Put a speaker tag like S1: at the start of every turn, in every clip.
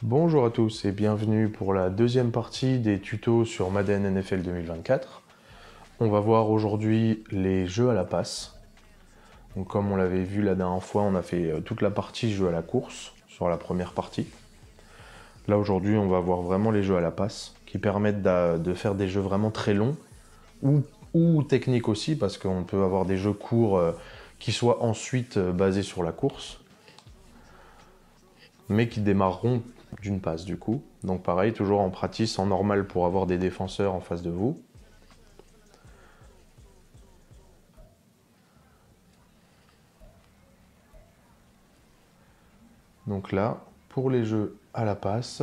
S1: Bonjour à tous et bienvenue pour la deuxième partie des tutos sur Madden NFL 2024. On va voir aujourd'hui les jeux à la passe. Donc comme on l'avait vu la dernière fois, on a fait toute la partie jeux à la course sur la première partie. Là aujourd'hui, on va voir vraiment les jeux à la passe qui permettent de faire des jeux vraiment très longs ou techniques aussi parce qu'on peut avoir des jeux courts qui soient ensuite basés sur la course mais qui démarreront d'une passe du coup. Donc pareil, toujours en practice, en normal pour avoir des défenseurs en face de vous. Donc là, pour les jeux à la passe,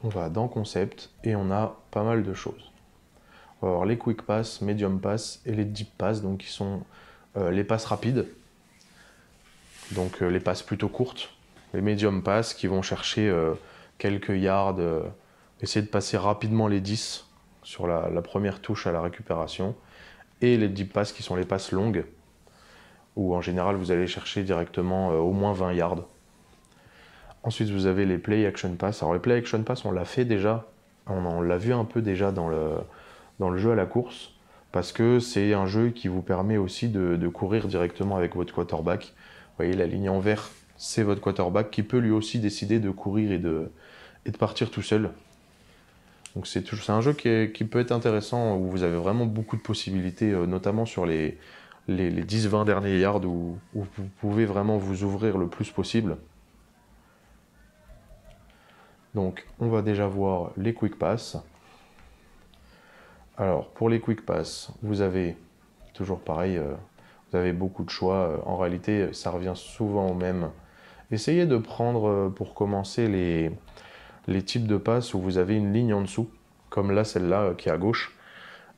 S1: on va dans Concept et on a pas mal de choses. On va avoir les Quick Pass, Medium Pass et les Deep Pass, donc qui sont les passes rapides, donc les passes plutôt courtes. Les Medium Pass qui vont chercher quelques yards, essayer de passer rapidement les 10 sur la première touche à la récupération. Et les Deep Pass qui sont les passes longues, où en général vous allez chercher directement au moins 20 yards. Ensuite vous avez les Play Action Pass. Alors les Play Action Pass on l'a fait déjà, on l'a vu un peu déjà dans le jeu à la course, parce que c'est un jeu qui vous permet aussi de courir directement avec votre quarterback. Vous voyez la ligne en vert, c'est votre quarterback qui peut lui aussi décider de courir et de partir tout seul. Donc c'est un jeu qui peut être intéressant, où vous avez vraiment beaucoup de possibilités, notamment sur les 10-20 derniers yards, où vous pouvez vraiment vous ouvrir le plus possible. Donc on va déjà voir les Quick Pass. Alors pour les Quick Pass, vous avez toujours pareil, vous avez beaucoup de choix. En réalité, ça revient souvent au même. Essayez de prendre pour commencer les types de passes où vous avez une ligne en dessous, comme là celle-là qui est à gauche.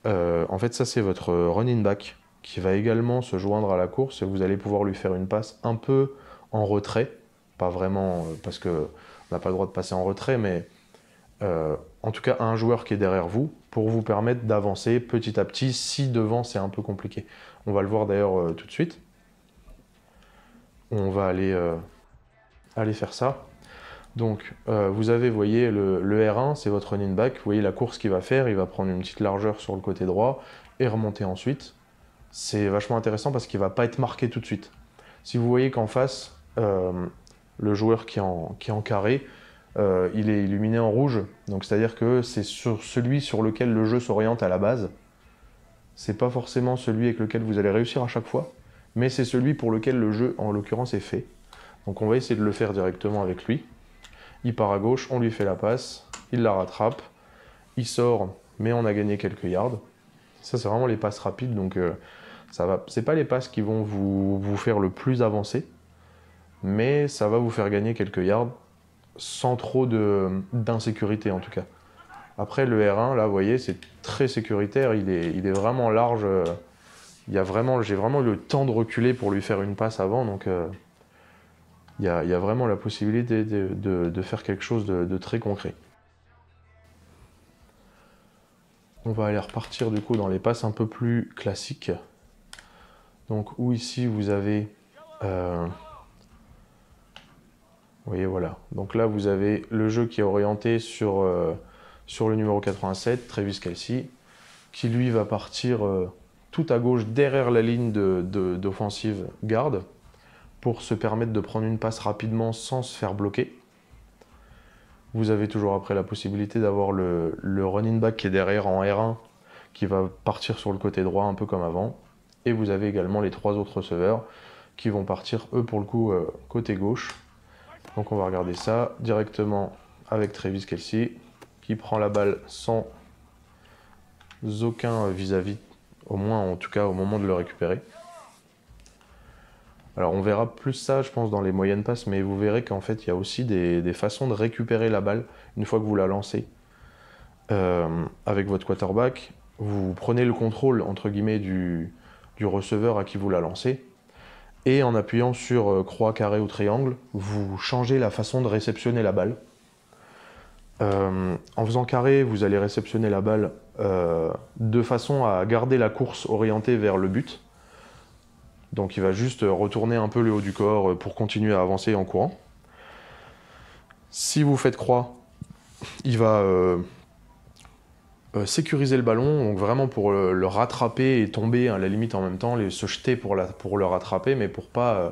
S1: En fait, ça c'est votre running back qui va également se joindre à la course et vous allez pouvoir lui faire une passe un peu en retrait, pas vraiment parce qu'on n'a pas le droit de passer en retrait, mais en tout cas à un joueur qui est derrière vous pour vous permettre d'avancer petit à petit si devant c'est un peu compliqué. On va le voir d'ailleurs tout de suite. On va aller faire ça. Donc vous avez, vous voyez, le R1, c'est votre running back. Vous voyez la course qu'il va faire, il va prendre une petite largeur sur le côté droit et remonter ensuite. C'est vachement intéressant parce qu'il ne va pas être marqué tout de suite. Si vous voyez qu'en face, le joueur qui est en carré, il est illuminé en rouge. Donc c'est-à-dire que c'est celui sur lequel le jeu s'oriente à la base. C'est pas forcément celui avec lequel vous allez réussir à chaque fois, mais c'est celui pour lequel le jeu, en l'occurrence, est fait. Donc on va essayer de le faire directement avec lui. Il part à gauche, on lui fait la passe, il la rattrape, il sort, mais on a gagné quelques yards. Ça, c'est vraiment les passes rapides, donc c'est pas les passes qui vont vous faire le plus avancer, mais ça va vous faire gagner quelques yards sans trop d'insécurité en tout cas. Après le R1, là, vous voyez, c'est très sécuritaire, il est vraiment large. J'ai vraiment eu le temps de reculer pour lui faire une passe avant, donc il y a vraiment la possibilité de faire quelque chose de très concret. On va aller repartir du coup dans les passes un peu plus classiques. Donc où ici vous avez... vous voyez, voilà. Donc là vous avez le jeu qui est orienté sur le numéro 87, Travis Kelce, qui lui va partir tout à gauche derrière la ligne d'offensive garde pour se permettre de prendre une passe rapidement sans se faire bloquer. Vous avez toujours après la possibilité d'avoir le running back qui est derrière en R1 qui va partir sur le côté droit un peu comme avant. Et vous avez également les trois autres receveurs qui vont partir eux pour le coup côté gauche. Donc on va regarder ça directement avec Travis Kelce qui prend la balle sans aucun vis-à-vis, au moins en tout cas au moment de le récupérer. Alors on verra plus ça je pense dans les moyennes passes, mais vous verrez qu'en fait il y a aussi des façons de récupérer la balle une fois que vous la lancez. Avec votre quarterback, vous prenez le contrôle entre guillemets du receveur à qui vous la lancez, et en appuyant sur croix, carré ou triangle, vous changez la façon de réceptionner la balle. En faisant carré, vous allez réceptionner la balle de façon à garder la course orientée vers le but. Donc il va juste retourner un peu le haut du corps pour continuer à avancer en courant. Si vous faites croix, il va sécuriser le ballon, donc vraiment pour le rattraper et tomber à la limite en même temps, se jeter pour le rattraper, mais pour pas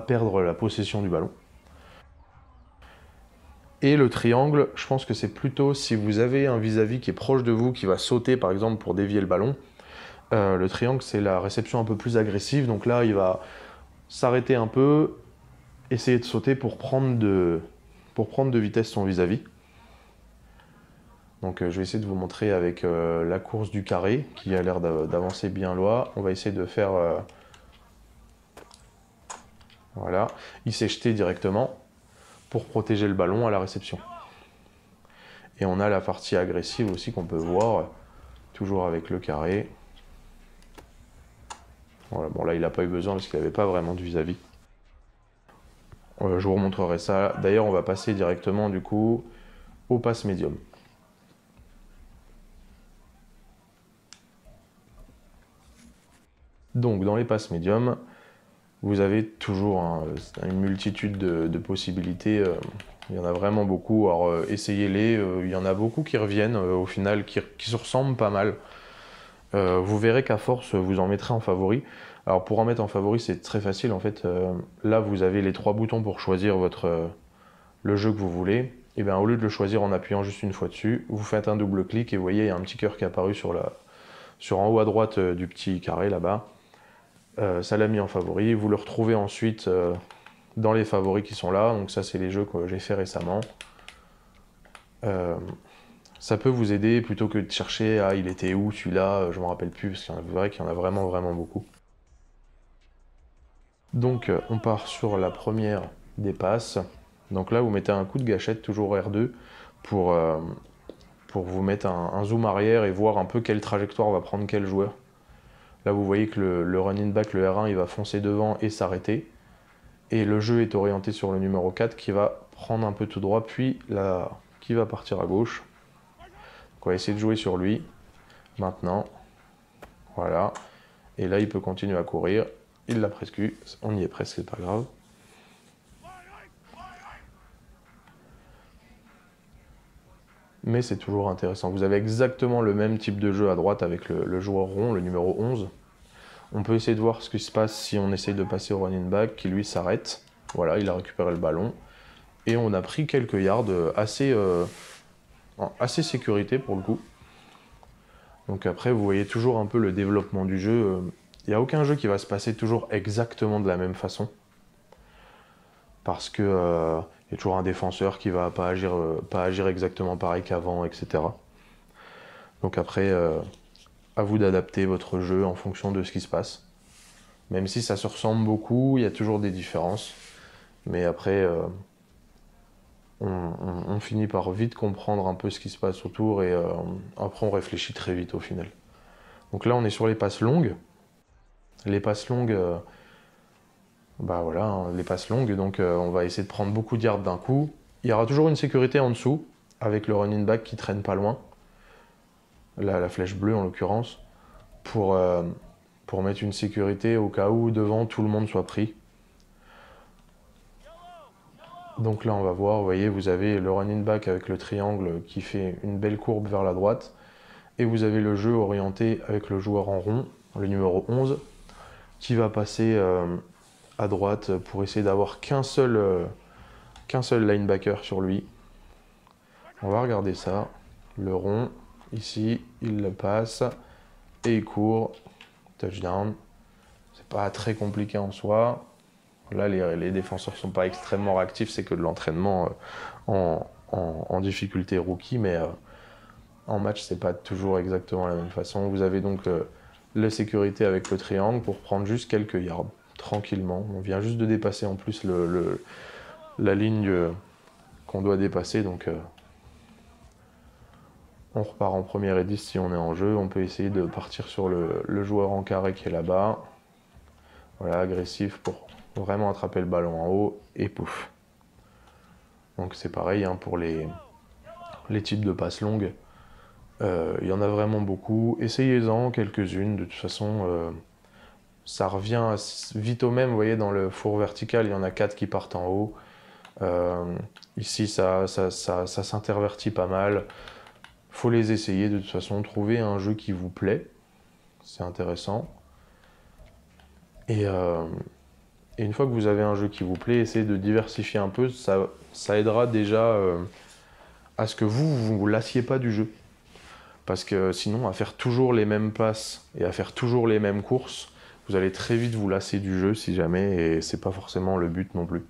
S1: perdre la possession du ballon. Et le triangle, je pense que c'est plutôt si vous avez un vis-à-vis qui est proche de vous, qui va sauter par exemple pour dévier le ballon. Le triangle, c'est la réception un peu plus agressive, donc là il va s'arrêter un peu, essayer de sauter pour prendre de vitesse son vis-à-vis. Donc je vais essayer de vous montrer avec la course du carré, qui a l'air d'avancer bien loin. On va essayer de faire... voilà. Il s'est jeté directement pour protéger le ballon à la réception. Et on a la partie agressive aussi qu'on peut voir, toujours avec le carré. Voilà, bon là il n'a pas eu besoin parce qu'il n'avait pas vraiment de vis-à-vis. Je vous remontrerai ça. D'ailleurs on va passer directement du coup au pass médium. Donc dans les passes médiums, vous avez toujours une multitude de possibilités. Il y en a vraiment beaucoup. Alors essayez-les. Il y en a beaucoup qui reviennent au final, qui se ressemblent pas mal. Vous verrez qu'à force, vous en mettrez en favori. Alors pour en mettre en favori, c'est très facile. En fait, là, vous avez les 3 boutons pour choisir le jeu que vous voulez. Et bien, au lieu de le choisir en appuyant juste une fois dessus, vous faites un double clic et vous voyez, il y a un petit cœur qui est apparu sur en haut à droite du petit carré là-bas. Ça l'a mis en favori. Vous le retrouvez ensuite dans les favoris qui sont là. Donc ça, c'est les jeux que j'ai fait récemment. Ça peut vous aider plutôt que de chercher « Ah, il était où celui-là ?» Je ne me rappelle plus, parce qu'il y en a, vrai qu'il y en a vraiment, vraiment beaucoup. Donc, on part sur la première des passes. Donc là, vous mettez un coup de gâchette, toujours R2, pour vous mettre un zoom arrière et voir un peu quelle trajectoire va prendre quel joueur. Là, vous voyez que le running back, le R1, il va foncer devant et s'arrêter. Et le jeu est orienté sur le numéro 4 qui va prendre un peu tout droit, puis qui va partir à gauche. Donc on va essayer de jouer sur lui. Maintenant, voilà. Et là, il peut continuer à courir. Il l'a presque eu. On y est presque, c'est pas grave. Mais c'est toujours intéressant. Vous avez exactement le même type de jeu à droite avec le joueur rond, le numéro 11. On peut essayer de voir ce qui se passe si on essaye de passer au running back, qui lui s'arrête. Voilà, il a récupéré le ballon. Et on a pris quelques yards assez sécurité pour le coup. Donc après, vous voyez toujours un peu le développement du jeu. Il n'y a aucun jeu qui va se passer toujours exactement de la même façon. Parce que y a toujours un défenseur qui va pas agir exactement pareil qu'avant, etc. Donc après, à vous d'adapter votre jeu en fonction de ce qui se passe. Même si ça se ressemble beaucoup, il y a toujours des différences. Mais après, on finit par vite comprendre un peu ce qui se passe autour et après on réfléchit très vite au final. Donc là on est sur les passes longues. Les passes longues, bah voilà, hein, les passes longues, donc on va essayer de prendre beaucoup de yards d'un coup. Il y aura toujours une sécurité en dessous, avec le running back qui traîne pas loin. Là, la flèche bleue en l'occurrence, pour mettre une sécurité au cas où devant tout le monde soit pris. Donc là on va voir, vous voyez, vous avez le running back avec le triangle qui fait une belle courbe vers la droite, et vous avez le jeu orienté avec le joueur en rond, le numéro 11, qui va passer à droite pour essayer d'avoir qu'un seul linebacker sur lui. On va regarder ça. Le rond, ici, il le passe, et il court, touchdown. C'est pas très compliqué en soi. Là, les défenseurs sont pas extrêmement réactifs, c'est que de l'entraînement en difficulté rookie, mais en match, c'est pas toujours exactement la même façon. Vous avez donc la sécurité avec le triangle pour prendre juste quelques yards, tranquillement. On vient juste de dépasser en plus la ligne qu'on doit dépasser, donc on repart en première et 10 si on est en jeu. On peut essayer de partir sur le joueur en carré qui est là-bas. Voilà, agressif pour vraiment attraper le ballon en haut, et pouf. Donc c'est pareil hein, pour les types de passes longues. Il y en a vraiment beaucoup. Essayez-en quelques-unes. De toute façon, ça revient vite au même. Vous voyez, dans le four vertical, il y en a 4 qui partent en haut. Ici, ça s'intervertit pas mal. Faut les essayer de toute façon, trouver un jeu qui vous plaît. C'est intéressant. Et une fois que vous avez un jeu qui vous plaît, essayez de diversifier un peu. Ça aidera déjà à ce que vous vous lassiez pas du jeu. Parce que sinon, à faire toujours les mêmes passes et à faire toujours les mêmes courses, vous allez très vite vous lasser du jeu si jamais, et c'est pas forcément le but non plus.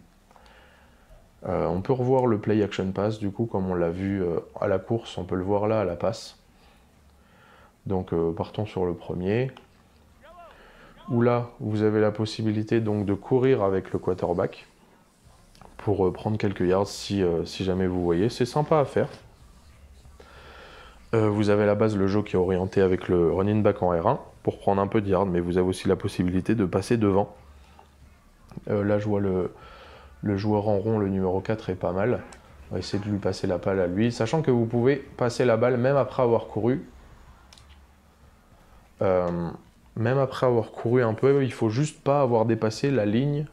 S1: On peut revoir le Play Action Pass, du coup, comme on l'a vu à la course, on peut le voir là à la passe. Donc partons sur le premier. Où là, vous avez la possibilité donc de courir avec le quarterback pour prendre quelques yards si jamais vous voyez. C'est sympa à faire. Vous avez à la base le jeu qui est orienté avec le running back en R1 pour prendre un peu de yards, mais vous avez aussi la possibilité de passer devant. Là, je vois le joueur en rond, le numéro 4, est pas mal. On va essayer de lui passer la balle à lui, sachant que vous pouvez passer la balle même après avoir couru. Même après avoir couru un peu, il faut juste pas avoir dépassé la ligne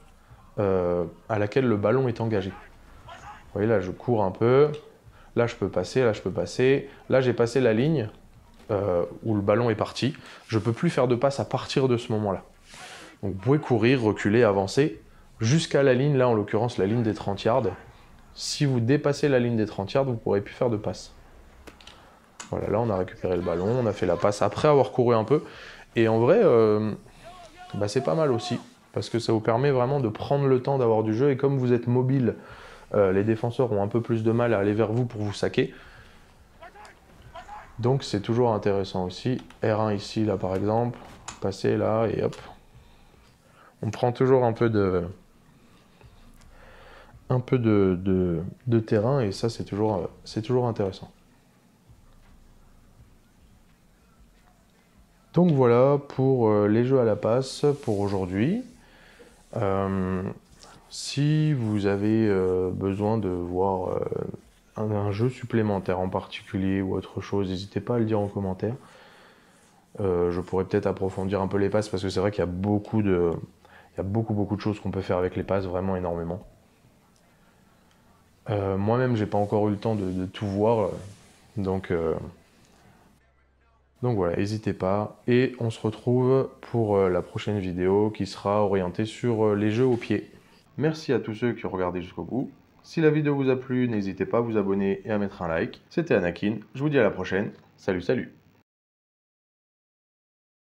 S1: à laquelle le ballon est engagé. Vous voyez, là, je cours un peu. Là, je peux passer, là, je peux passer. Là, j'ai passé la ligne où le ballon est parti. Je peux plus faire de passe à partir de ce moment-là. Donc, vous pouvez courir, reculer, avancer jusqu'à la ligne, là, en l'occurrence, la ligne des 30 yards. Si vous dépassez la ligne des 30 yards, vous ne pourrez plus faire de passe. Voilà, là, on a récupéré le ballon, on a fait la passe après avoir couru un peu. Et en vrai, c'est pas mal aussi, parce que ça vous permet vraiment de prendre le temps d'avoir du jeu. Et comme vous êtes mobile, les défenseurs ont un peu plus de mal à aller vers vous pour vous saquer. Donc c'est toujours intéressant aussi. R1 ici, là par exemple, passer là et hop. On prend toujours un peu de terrain et ça c'est toujours intéressant. Donc voilà pour les jeux à la passe pour aujourd'hui. Si vous avez besoin de voir un jeu supplémentaire en particulier ou autre chose, n'hésitez pas à le dire en commentaire. Je pourrais peut-être approfondir un peu les passes parce que c'est vrai qu'il y a beaucoup de choses qu'on peut faire avec les passes, vraiment énormément. Moi-même, j'ai pas encore eu le temps de tout voir, donc voilà, n'hésitez pas. Et on se retrouve pour la prochaine vidéo qui sera orientée sur les jeux au pied. Merci à tous ceux qui ont regardé jusqu'au bout. Si la vidéo vous a plu, n'hésitez pas à vous abonner et à mettre un like. C'était Anakin, je vous dis à la prochaine. Salut, salut!